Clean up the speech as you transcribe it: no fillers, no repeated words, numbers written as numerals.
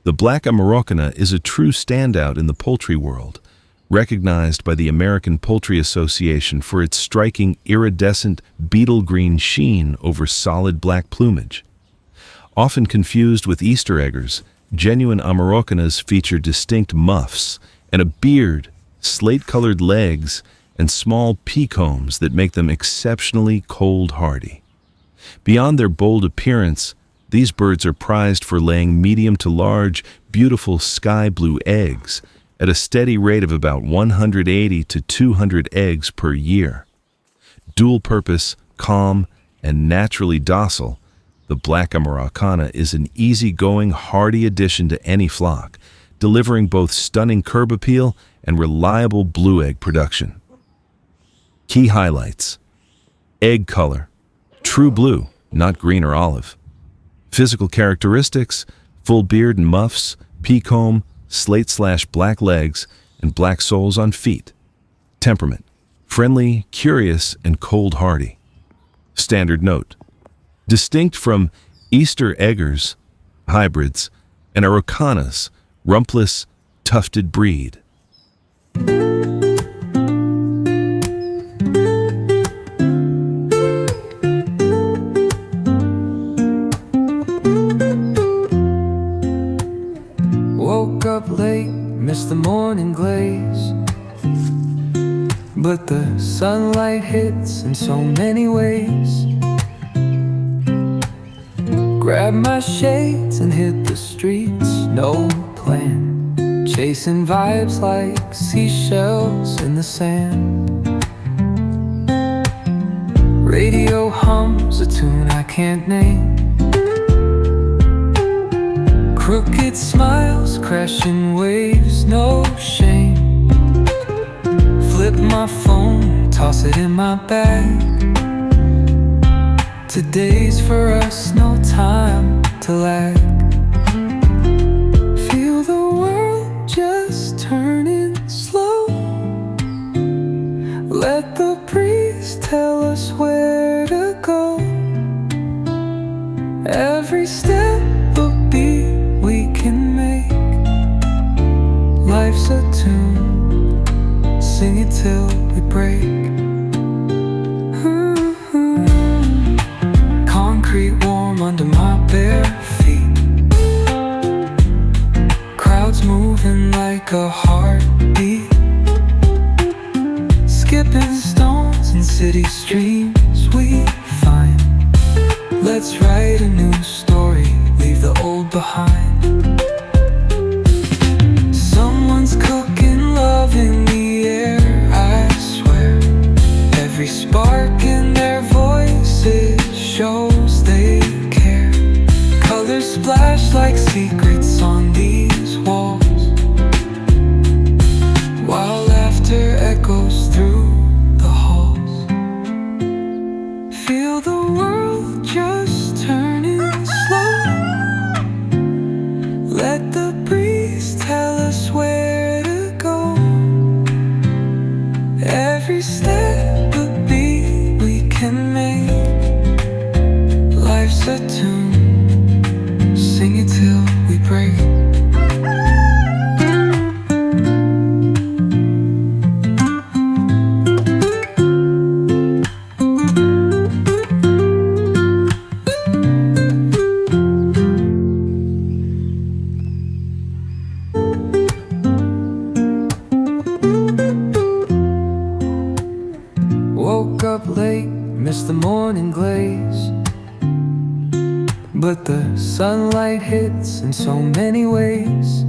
The black Ameraucana is a true standout in the poultry world, recognized by the American Poultry Association for its striking iridescent beetle green sheen over solid black plumage. Often confused with Easter eggers, genuine Ameraucanas feature distinct muffs and a beard, slate-colored legs, and small peacombs that make them exceptionally cold-hardy. Beyond their bold appearance, these birds are prized for laying medium to large, beautiful sky blue eggs at a steady rate of about 180 to 200 eggs per year. Dual-purpose, calm, and naturally docile, the black Ameraucana is an easygoing, hardy addition to any flock, delivering both stunning curb appeal and reliable blue egg production. Key highlights: egg color, true blue, not green or olive. Physical characteristics: full beard and muffs, peacomb, slate/black legs, and black soles on feet. Temperament: friendly, curious, and cold-hardy. Standard note: distinct from Easter eggers, hybrids, and Araucanas, rumpless, tufted breed. Woke up late, missed the morning glaze, but the sunlight hits in so many ways. Grabbed my shades and hit the streets, no plan, chasing vibes like seashells in the sand. Radio hums a tune I can't name, crooked smiles, crashing waves, no shame. Flip my phone, toss it in my bag. Today's for us, no time to lag. Feel the world just turning slow. Let the breeze tell us where to go. Every step a beat we can make. Life's a tune, sing it till we break. Concrete warm under my bare feet. Crowds moving like a heartbeat. Skipping stones in city streams we find. Let's write a new story, leave the old behind. Someone's cooking love in the air, I swear. Every spark in their voices shows they care. Colors splash like secrets on these walls, while laughter echoes through the halls. Feel the world just turning slow. Let the breeze tell us where to go. Every step a beat we can make. Life's a tune, sing it till we break. Woke up late, missed the morning glaze, but the sunlight hits in so many ways.